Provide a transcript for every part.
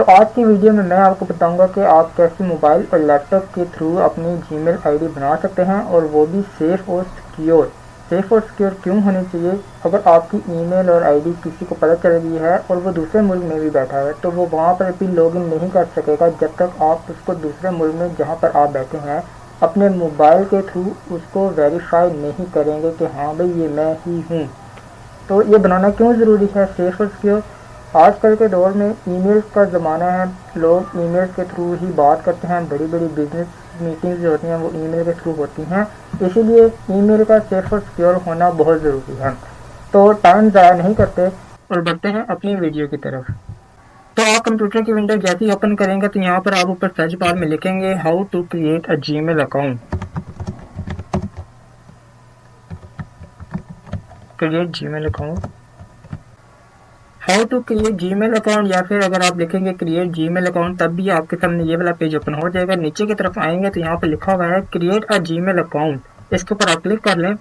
तो आज की वीडियो में मैं आपको बताऊंगा कि आप कैसे मोबाइल और लैपटॉप के थ्रू अपनी जीमेल आईडी बना सकते हैं और वो भी सेफ़ और सिक्योर। सेफ़ और सिक्योर क्यों होनी चाहिए? अगर आपकी ईमेल और आईडी किसी को पता चल गई है और वो दूसरे मुल्क में भी बैठा है तो वो वहाँ पर भी लॉगिन नहीं कर सकेगा जब तक आप उसको दूसरे मुल्क में जहाँ पर आप बैठे हैं अपने मोबाइल के थ्रू उसको वेरीफाई नहीं करेंगे कि हाँ भाई ये मैं ही हूँ। तो ये बनाना क्यों ज़रूरी है सेफ़ और सिक्योर? आजकल के दौर में ईमेल्स का ज़माना है, लोग ईमेल्स के थ्रू ही बात करते हैं, बड़ी बड़ी बिजनेस मीटिंग्स जो होती हैं वो ईमेल के थ्रू होती हैं, इसीलिए ईमेल का सेफ़ और सिक्योर होना बहुत ज़रूरी है। तो टाइम ज़ाया नहीं करते और बढ़ते हैं अपनी वीडियो की तरफ। तो आप कंप्यूटर की विंडो जैसे ही ओपन करेंगे तो यहाँ पर आप ऊपर सर्च बार में लिखेंगे how to create a Gmail account, create Gmail account, how to create Gmail account, या फिर अगर आप लिखेंगे क्रिएट जीमेल अकाउंट तब भी आपके सामने ये वाला पेज ओपन हो जाएगा। नीचे की तरफ आएंगे तो यहाँ पर लिखा हुआ है क्रिएट अ जीमेल अकाउंट, इसके ऊपर आप क्लिक कर लें।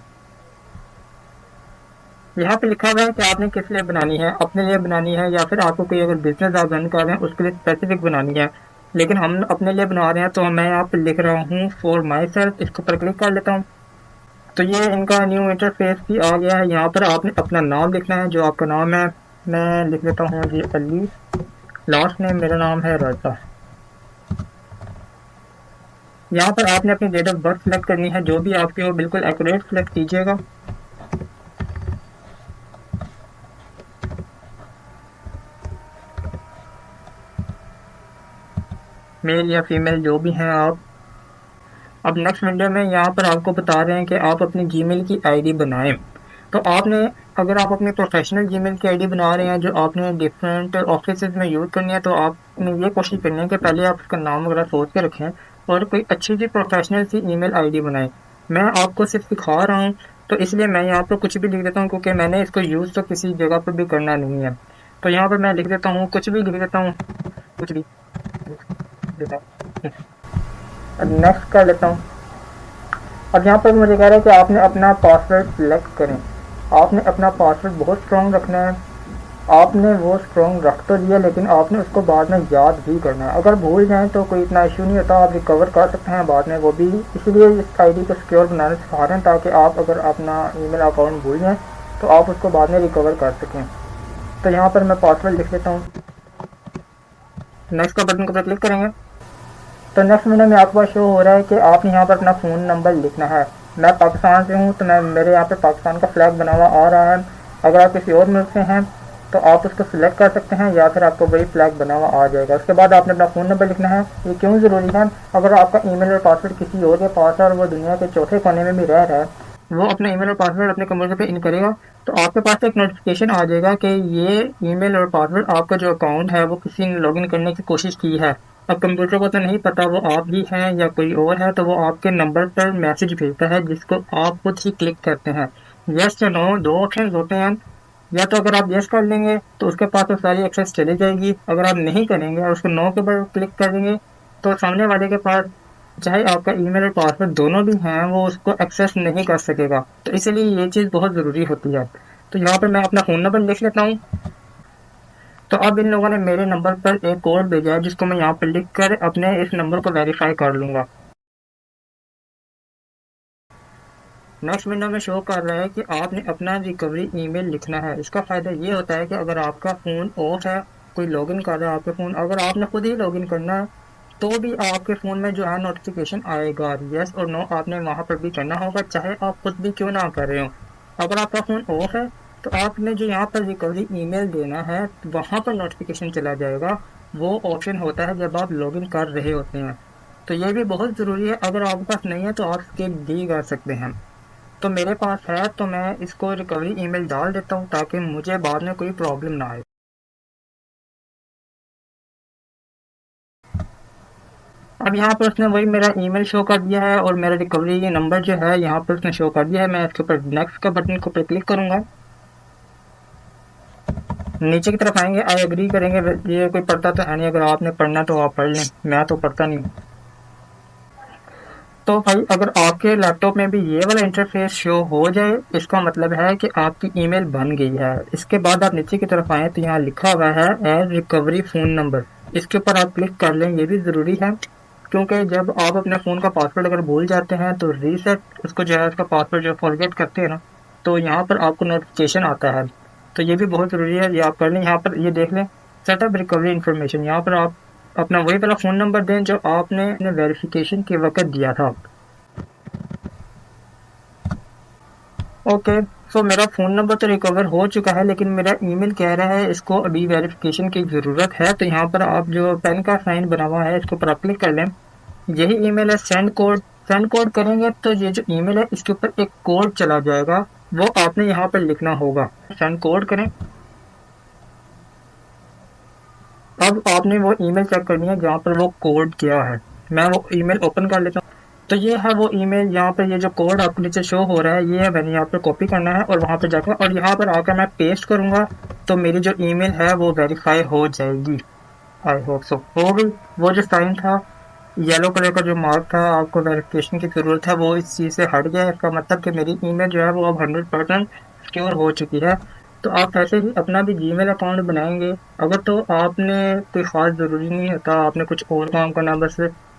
यहाँ पे लिखा हुआ है कि आपने किस लिए बनानी है, अपने लिए बनानी है या फिर आपको कोई अगर बिजनेस आप रन कर रहे हैं उसके लिए स्पेसिफिक बनानी है, लेकिन हम अपने लिए बना रहे हैं तो मैं यहाँ पर लिख रहा हूँ फॉर माई सेल्फ, इसके ऊपर क्लिक कर लेता हूँ। तो ये इनका न्यू इंटरफेस भी आ गया है। यहाँ पर आपने अपना नाम लिखना है, जो आपका नाम है। मैं लिख लेता हूँ जी अली, लास्ट नेम मेरा नाम है रजा। यहाँ पर आपने अपनी डेट ऑफ बर्थ सेलेक्ट करनी है, जो भी आपकी हो बिल्कुल एक्यूरेट सेलेक्ट कीजिएगा। मेल या फीमेल जो भी हैं आप। अब नेक्स्ट विंडो में यहाँ पर आपको बता रहे हैं कि आप अपनी जीमेल की आईडी बनाएं। तो आपने, अगर आप अपनी प्रोफेशनल जीमेल की आईडी बना रहे हैं जो आपने डिफरेंट ऑफिस में यूज़ करनी है, तो आपने ये कोशिश करनी है कि पहले आप उसका नाम वगैरह सोच के रखें और कोई अच्छी सी प्रोफेशनल सी ईमेल आईडी बनाएं। मैं आपको सिर्फ सिखा रहा हूँ तो इसलिए मैं यहाँ पर कुछ भी लिख देता हूँ, क्योंकि मैंने इसको यूज़ तो किसी जगह पर भी करना नहीं है। तो यहाँ पर मैं लिख देता हूँ, कुछ भी लिख देता हूँ, कुछ भी देता हूँ। अब नेक्स्ट कर लेता हूँ। अब यहाँ पर मुझे कह रहा है कि आपने अपना पासवर्ड सिलेक्ट करें। आपने अपना पासवर्ड बहुत स्ट्रॉन्ग रखना है। आपने वो स्ट्रॉन्ग रख तो दिया, लेकिन आपने उसको बाद में याद भी करना है। अगर भूल जाएं तो कोई इतना इशू नहीं होता, आप रिकवर कर सकते हैं बाद में वो भी। इसलिए इस आईडी को सिक्योर बनाना सिखा रहे हैं, ताकि आप अगर अपना ईमेल अकाउंट भूल जाएं तो आप उसको बाद में रिकवर कर सकें। तो यहाँ पर मैं पासवर्ड लिख लेता हूँ। नेक्स्ट का बटन को क्लिक करेंगे तो नेक्स्ट विंडो में आपके पास शो हो रहा है कि आपने यहाँ पर अपना फ़ोन नंबर लिखना है। मैं पाकिस्तान से हूँ तो मेरे यहाँ पे पाकिस्तान का फ्लैग बना हुआ आ रहा है। अगर आप किसी और मुल्क से हैं तो आप उसको सिलेक्ट कर सकते हैं या फिर आपको वही फ्लैग बना हुआ आ जाएगा। उसके बाद आपने अपना फ़ोन नंबर लिखना है। ये क्यों ज़रूरी है? अगर आपका ईमेल और पासवर्ड किसी और के पास है और वो दुनिया के चौथे कोने में भी रह रहा है, वो अपना ईमेल और पासवर्ड अपने कंप्यूटर पे इन करेगा तो आपके पास एक नोटिफिकेशन आ जाएगा कि ये ईमेल और पासवर्ड, आपका जो अकाउंट है वो किसी ने लॉगिन करने की कोशिश की है। अब कंप्यूटर को तो नहीं पता वो आप ही हैं या कोई और है, तो वो आपके नंबर पर मैसेज भेजता है जिसको आप खुद ही क्लिक करते हैं। यस या नो दो ऑप्शन होते हैं। या तो अगर आप यस कर लेंगे तो उसके पास तो सारी एक्सेस चली जाएगी। अगर आप नहीं करेंगे और उसको नो के ऊपर क्लिक कर देंगे तो सामने वाले के पास चाहे आपका ईमेल और पासवर्ड दोनों भी हैं, वो उसको एक्सेस नहीं कर सकेगा। तो इसलिए ये चीज़ बहुत ज़रूरी होती है। तो यहाँ पर मैं अपना फ़ोन नंबर लिख लेता हूँ। तो अब इन लोगों ने मेरे नंबर पर एक कोड भेजा है जिसको मैं यहाँ पर लिख कर अपने इस नंबर को वेरीफाई कर लूँगा। नेक्स्ट विंडो में शो कर रहा है कि आपने अपना रिकवरी ईमेल लिखना है। इसका फ़ायदा ये होता है कि अगर आपका फ़ोन ऑफ है, कोई लॉगिन कर रहा है आपके फ़ोन, अगर आपने खुद ही लॉगिन करना है तो भी आपके फ़ोन में जो है नोटिफिकेशन आएगा। यस और नो आपने वहाँ पर भी करना होगा, चाहे आप खुद भी क्यों ना कर रहे हो। अगर आपका फ़ोन ऑफ है तो आपने जो यहाँ पर रिकवरी ईमेल देना है वहाँ पर नोटिफिकेशन चला जाएगा। वो ऑप्शन होता है जब आप लॉगिन कर रहे होते हैं। तो ये भी बहुत ज़रूरी है। अगर आपके पास नहीं है तो आप स्किप भी कर सकते हैं। तो मेरे पास है तो मैं इसको रिकवरी ईमेल डाल देता हूँ ताकि मुझे बाद में कोई प्रॉब्लम ना आए। अब यहाँ पर उसने वही मेरा ईमेल शो कर दिया है और मेरा रिकवरी नंबर जो है यहाँ पर उसने शो कर दिया है। मैं इसके ऊपर नेक्स्ट का बटन को पर क्लिक करूँगा। नीचे की तरफ आएंगे, आई एग्री करेंगे। ये कोई पढ़ता तो है नहीं, अगर आपने पढ़ना तो आप पढ़ लें, मैं तो पढ़ता नहीं। तो भाई अगर आपके लैपटॉप में भी ये वाला इंटरफेस शो हो जाए इसका मतलब है कि आपकी ईमेल बन गई है। इसके बाद आप नीचे की तरफ आए तो यहाँ लिखा हुआ है एड रिकवरी फ़ोन नंबर। इसके ऊपर आप क्लिक कर लें, ये भी ज़रूरी है, क्योंकि जब आप अपने फ़ोन का पासवर्ड अगर भूल जाते हैं तो रीसेट उसको जो है उसका पासवर्ड जो फॉरगेट करते हैं ना, तो यहाँ पर आपको नोटिफिकेशन आता है। तो ये भी बहुत ज़रूरी है, ये आप कर लें। यहाँ पर ये देख लें सेटअप रिकवरी इन्फॉर्मेशन, यहाँ पर आप अपना वही वाला फ़ोन नंबर दें जो आपने वेरिफिकेशन के वक्त दिया था। ओके, सो मेरा फ़ोन नंबर तो रिकवर हो चुका है, लेकिन मेरा ईमेल कह रहा है इसको अभी वेरिफिकेशन की ज़रूरत है। तो यहाँ पर आप जो पेन का साइन बना हुआ है इसके ऊपर आप क्लिक कर लें। यही ईमेल है सेंड कोड करेंगे तो ये जो ईमेल है इसके ऊपर एक कोड चला जाएगा, वो आपने यहाँ पर लिखना होगा। सेंड कोड करें। अब आपने वो ईमेल चेक करनी है जहाँ पर वो कोड किया है। मैं वो ईमेल ओपन कर लेता हूँ। तो ये है वो ईमेल, यहाँ पर ये जो कोड आपको नीचे शो हो रहा है ये है, मैंने यहाँ पर कॉपी करना है और वहाँ पर जाकर और यहाँ पर आकर मैं पेस्ट करूँगा, तो मेरी जो ईमेल है वो वेरीफाई हो जाएगी। आई होप सो हो गई। वो जो साइन था, येलो कलर का जो मार्क था आपको वेरिफिकेशन की ज़रूरत है, वो इस चीज़ से हट गया है। इसका मतलब कि मेरी ईमेल जो है वो अब 100% सिक्योर हो चुकी है। तो आप ऐसे ही अपना भी जीमेल अकाउंट बनाएंगे। अगर तो आपने कोई ख़ास ज़रूरी नहीं होता, आपने कुछ और काम करना, बस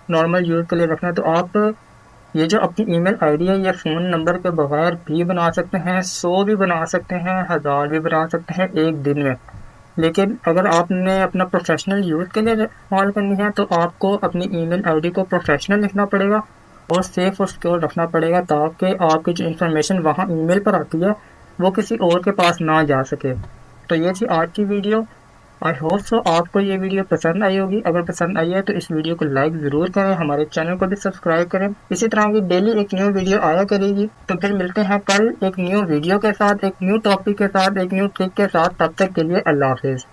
नॉर्मल यूज़ के लिए रखना है, तो आप ये जो अपनी ईमेल आईडी है ये फ़ोन नंबर के बगैर भी बना सकते हैं। 100 भी बना सकते हैं, 1000 भी बना सकते हैं एक दिन में। लेकिन अगर आपने अपना प्रोफेशनल यूज़ के लिए इस्तेमाल करनी है तो आपको अपनी ईमेल आईडी को प्रोफेशनल लिखना पड़ेगा और सेफ और सिक्योर रखना पड़ेगा, ताकि आपकी जो इंफॉर्मेशन वहाँ ईमेल पर आती है वो किसी और के पास ना जा सके। तो ये थी आज की वीडियो। आई होप सो आपको ये वीडियो पसंद आई होगी। अगर पसंद आई है तो इस वीडियो को लाइक ज़रूर करें, हमारे चैनल को भी सब्सक्राइब करें। इसी तरह की डेली एक न्यू वीडियो आया करेगी। तो फिर मिलते हैं कल एक न्यू वीडियो के साथ, एक न्यू टॉपिक के साथ, एक न्यू ट्रिक के साथ। तब तक के लिए अल्लाह हाफिज़।